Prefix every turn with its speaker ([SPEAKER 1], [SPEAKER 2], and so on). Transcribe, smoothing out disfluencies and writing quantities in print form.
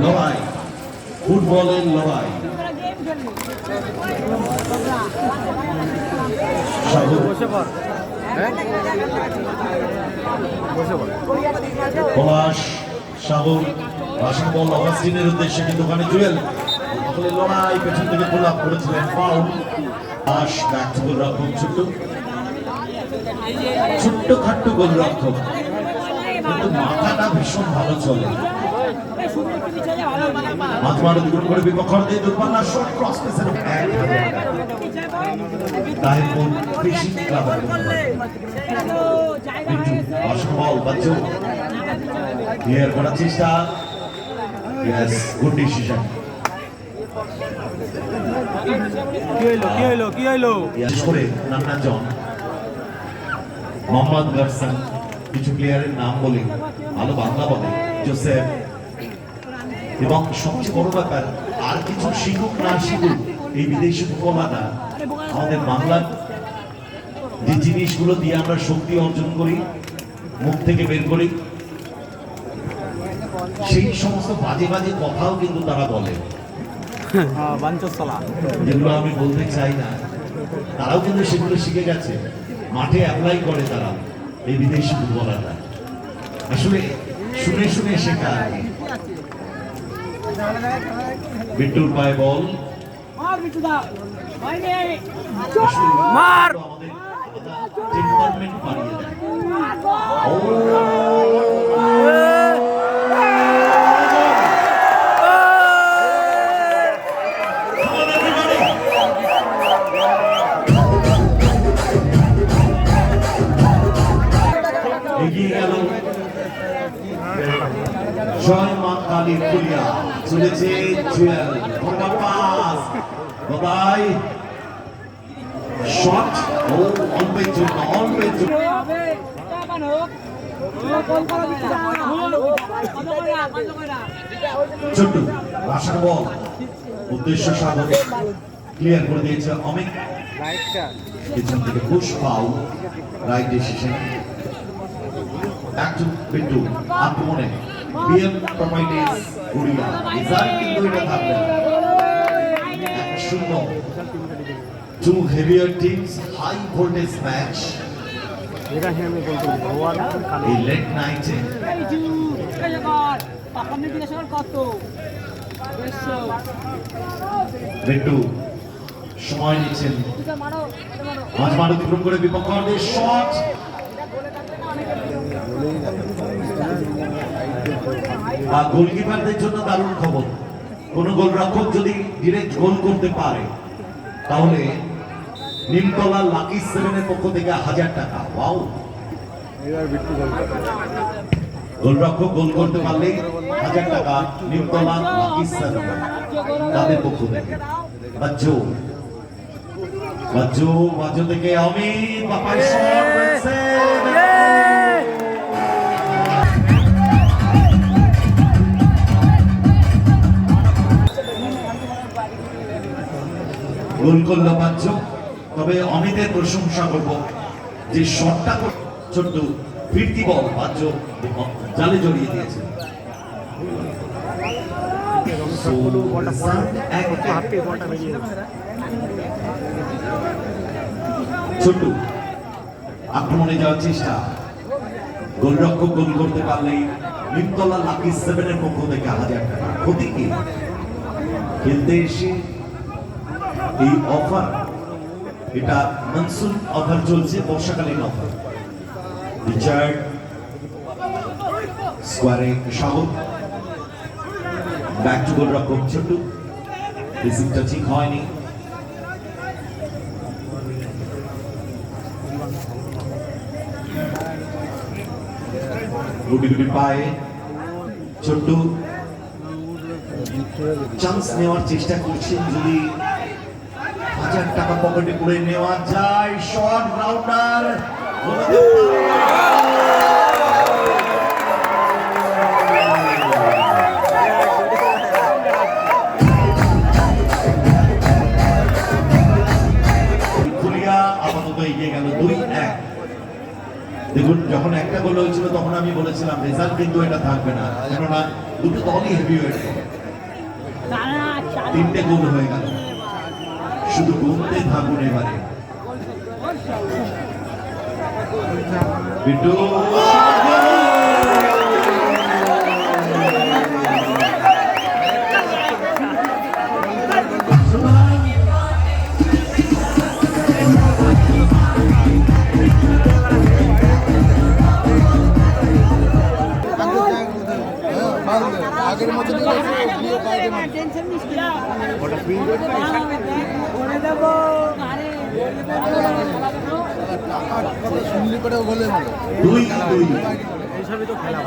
[SPEAKER 1] লড়াই, ফুটবলের লড়াই। পলাশ সাগর রাশিদ বল অগাস্টিনের উদ্দেশ্যে, কিন্তু ওখানে জুয়েল লড়াই পেছন থেকে পুল আপ করেছিলেন, ফাউল। পাস ব্যাক টু গোলরক্ষক ছোট্ট খাট্ট গোলরক্ষক, কিন্তু মাথাটা ভীষণ ভালো চলে। মাঝমাঠে দুটো করে বিপক্ষে দূরপাল্লা শট ক্রস পেসের Tahirpur fishing club ball Bachchu clear করার চেষ্টা। Yes, good decision.
[SPEAKER 2] কি হইলো
[SPEAKER 1] করে নান্না জন মোহাম্মদ গারসান, কিছু প্লেয়ারের নাম বলি, ভালো বাংলা বলে, জোসেফ। এবং সবচেয়ে বড় ব্যাপার, আর কিছু শিখুক না শিখুক, এই বিদেশি ফুটবলাররা আমাদের বাংলার যে জিনিসগুলো দিয়ে আমরা শক্তি অর্জন করি, মুখ থেকে বের করি, সেই সমস্ত বাজে বাজে কথাও কিন্তু তারা বলে, যেগুলো আমি বলতে চাই না। তারাও কিন্তু সেগুলো শিখে গেছে, মাঠে অ্যাপ্লাই করে তারা, এই বিদেশি ফুটবলাররা। আসলে শুনে শুনে শেখা। বিট্টুর পায়ে বল,
[SPEAKER 2] মার
[SPEAKER 1] এগিয়ে গেল জয় মা কালী ফুলিয়া, চলেছে জুয়েল, পাস বাবাই শট, ও অল্পের জন্য ছোট্ট রাশার বল, উদ্দেশ্য সাধন, ক্লিয়ার করে দিয়েছে অমিত, পিছন থেকে পুশ ফাউল, রাইট ডিসিশন। একটু বিট্টু আক্রমণে বিএম প্রপার্টিজ উড়িয়া, রিজাল্ট কিন্তু এটা থাকবে না। 1-0, two heavier teams, high voltage match. এই late night এ বিট্টু সময় নিচ্ছেন, মাঝমাঠ অতিক্রম করে বিপক্ষের শট, গোলকিপারদের জন্য দারুণ খবর। কোন গোলরক্ষক যদি ডিরেক্ট গোল করতে পারে, তাহলে নিমতলা লাকি সেভেনের পক্ষ থেকে 1000 টাকা। ওয়াও, গোলরক্ষক গোল করতে পারলে 1000 টাকা নিমতলা লাকি সেভেন তাদের পক্ষ থেকে। বাজ্জু বাজ্জু বাজ্জু থেকে অমিত বাপাই শট, গোল করলো বাজ্জু। তবে অমিতের প্রশংসা করব, যে শটটা ছোট্ট ফিরতি বল বাজ্জু জালে জড়িয়ে দিয়েছে। ছোট্ট আক্রমণে যাওয়ার চেষ্টা, গোলরক্ষক গোল করতে পারলেই নিমতলা লাকি সেভেনের পক্ষ থেকে 1000 টাকা। ক্ষতি কি? খেলতে এসে এই অফার, এটা মনসুন অফার চলছে, বর্ষাকালীন অফার। রিচার্ড স্কোয়ারে সাগর, ব্যাক টু গোলরক্ষক ছোট্ট, রিসিভটা ঠিক হয়নি। গুটি গুটি পায়ে ছোট্ট চান্স নেওয়ার চেষ্টা করছেন, যদি 1000 টাকা পকেটে করে নেওয়া যায়। শট রাউন্ডার, ফুলিয়া আপাতত এগিয়ে গেল 2-1। দেখুন, যখন একটা গোল হয়েছিল তখন আমি বলেছিলাম রেজাল্ট কিন্তু এটা থাকবে না, কেননা দুটো দলই হেভিওয়েট তিনটে গোল হয়ে গেল শুধু গুনতে থাকুন এবারে বিট্টু
[SPEAKER 2] আগের মতো শুনলি করে বলে
[SPEAKER 1] দুই দুই
[SPEAKER 2] এইসবই তো খেলা